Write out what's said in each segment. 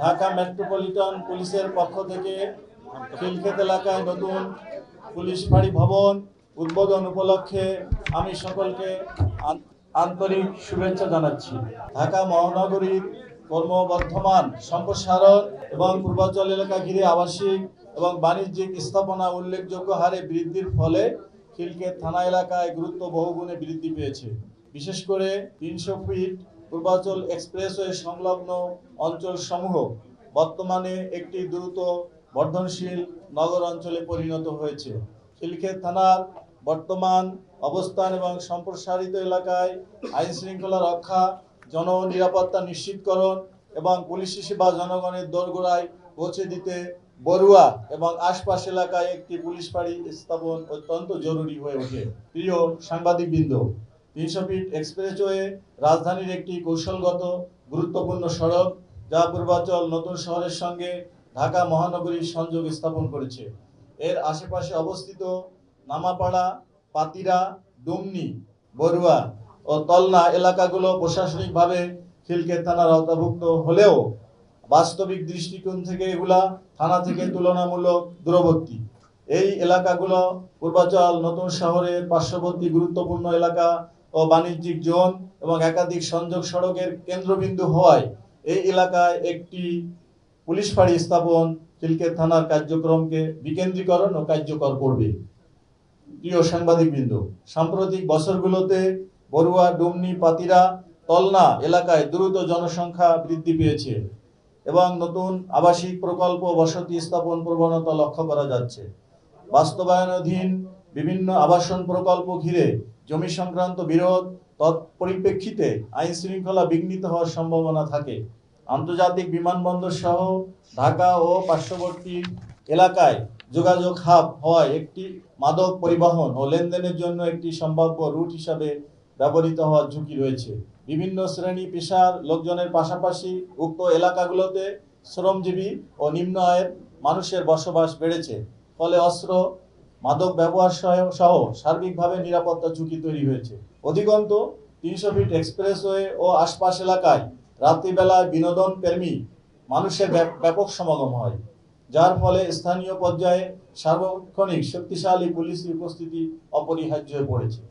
Dhaka metropolitan পুলিশের পক্ষ থেকে খিলক্ষেত এলাকায় নতুন পুলিশ ফাঁড়ি ভবন উদ্বোধন উপলক্ষে আমি সকলকে আন্তরিক শুভেচ্ছা জানাচ্ছি। ঢাকা মহানগরীর ক্রমবর্ধমান সম্প্রসারণ এবং পূর্বাঞ্চল এলাকা ঘিরে আবাসিক এবং বাণিজ্যিক স্থাপনা উল্লেখযোগ্য হারে বৃদ্ধির ফলে খিলক্ষেত থানা এলাকায় গুরুত্ব বহুগুণে বৃদ্ধি পেয়েছে। বিশেষ করে 300 ফিট পূর্বাঞ্চল এক্সপ্রেসওয়ে সংলগ্ন অঞ্চল সমূহ বর্তমানে একটি দ্রুত বর্ধনশীল নগর অঞ্চলে পরিণত হয়েছে। খিলক্ষেত থানার বর্তমান অবস্থান এবং সম্প্রসারিত এলাকায় আইন শৃঙ্খলা রক্ষা, জননিরাপত্তা নিশ্চিতকরণ এবং পুলিশ সেবা জনগণের দোরগোড়ায় পৌঁছে দিতে বরুয়া এবং আশপাশ এলাকায় একটি পুলিশ ফাঁড়ি স্থাপন অত্যন্ত জরুরি হয়ে ওঠে। প্রিয় সাংবাদিকবৃন্দ, 300 ফিট এক্সপ্রেসওয়ে রাজধানীর একটি কৌশলগত গুরুত্বপূর্ণ সড়ক, যা পূর্বাঞ্চল নতুন শহরের সঙ্গে ঢাকা মহানগরীর সংযোগ স্থাপন করেছে। এর আশেপাশে অবস্থিত নামাপাড়া, পাতিরা, ডুমনি, বরুয়া ও তলনা এলাকাগুলো প্রশাসনিকভাবে খিলক্ষেত থানার আওতাভুক্ত হলেও বাস্তবিক দৃষ্টিকোণ থেকে এগুলা থানা থেকে তুলনামূলক দূরবর্তী। এই এলাকাগুলো পূর্বাঞ্চল নতুন শহরের পার্শ্ববর্তী গুরুত্বপূর্ণ এলাকা ও বাণিজ্যিক জোন এবং একাধিক সংযোগ সড়কের কেন্দ্রবিন্দু হওয়ায় এই এলাকায় একটি পুলিশ ফাঁড়ি স্থাপন খিলক্ষেত থানার কার্যক্রমকে বিকেন্দ্রীকরণ ও কার্যকর করবে। প্রিয় সাংবাদিকবৃন্দ, সাম্প্রতিক বছরগুলোতে বরুয়া, ডুমনি, পাতিরা, তলনা এলাকায় দ্রুত জনসংখ্যা বৃদ্ধি পেয়েছে এবং নতুন আবাসিক প্রকল্প বসতি স্থাপন প্রবণতা লক্ষ্য করা যাচ্ছে। বাস্তবায়নাধীন বিভিন্ন আবাসন প্রকল্প ঘিরে জমি সংক্রান্ত বিরোধ তৎপরিপ্রেক্ষিতে আইন শৃঙ্খলা বিঘ্নিত হওয়ার সম্ভাবনা থাকে। আন্তর্জাতিক বিমানবন্দর সহ ঢাকা ও পার্শ্ববর্তী এলাকায় যোগাযোগ হাব হওয়ায় একটি মাদক পরিবহন ও লেনদেনের জন্য একটি সম্ভাব্য রুট হিসাবে ব্যবহৃত হওয়ার ঝুঁকি রয়েছে। বিভিন্ন শ্রেণী পেশার লোকজনের পাশাপাশি উক্ত এলাকাগুলোতে শ্রমজীবী ও নিম্ন আয়ের মানুষের বসবাস বেড়েছে, ফলে অস্ত্র, মাদক ব্যবহার সহ সার্বিকভাবে নিরাপত্তা ঝুঁকি তৈরি হয়েছে। অধিকন্তু 300 ফিট এক্সপ্রেসওয়ে ও আশপাশ এলাকায় রাত্রিবেলায় বিনোদন প্রেমী মানুষের ব্যাপক সমাগম হয়, যার ফলে স্থানীয় পর্যায়ে সার্বক্ষণিক শক্তিশালী পুলিশি উপস্থিতি অপরিহার্য হয়ে পড়েছে।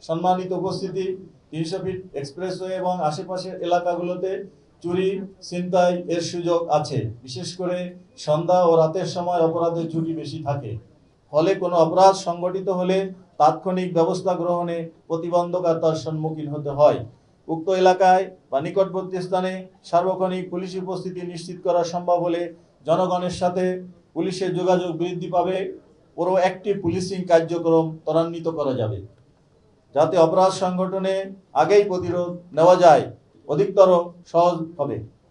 সম্মানিত উপস্থিতি, 300 ফিট এক্সপ্রেসওয়ে এবং আশেপাশের এলাকাগুলোতে চুরি, ছিনতাই এর সুযোগ আছে। বিশেষ করে সন্ধ্যা ও রাতের সময় অপরাধের ঝুঁকি বেশি থাকে, ফলে কোনো অপরাধ সংগঠিত হলে তাৎক্ষণিক ব্যবস্থা গ্রহণে প্রতিবন্ধকতার সম্মুখীন হতে হয়। উক্ত এলাকায় বা নিকটবর্তী স্থানে সার্বক্ষণিক পুলিশ উপস্থিতি নিশ্চিত করা সম্ভব হলে জনগণের সাথে পুলিশের যোগাযোগ বৃদ্ধি পাবে, প্রোঅ্যাক্টিভ পুলিশিং কার্যক্রম ত্বরান্বিত করা যাবে, যাতে অপরাধ সংগঠনে আগেই প্রতিরোধ নেওয়া যায় অধিকতর সহজ হবে।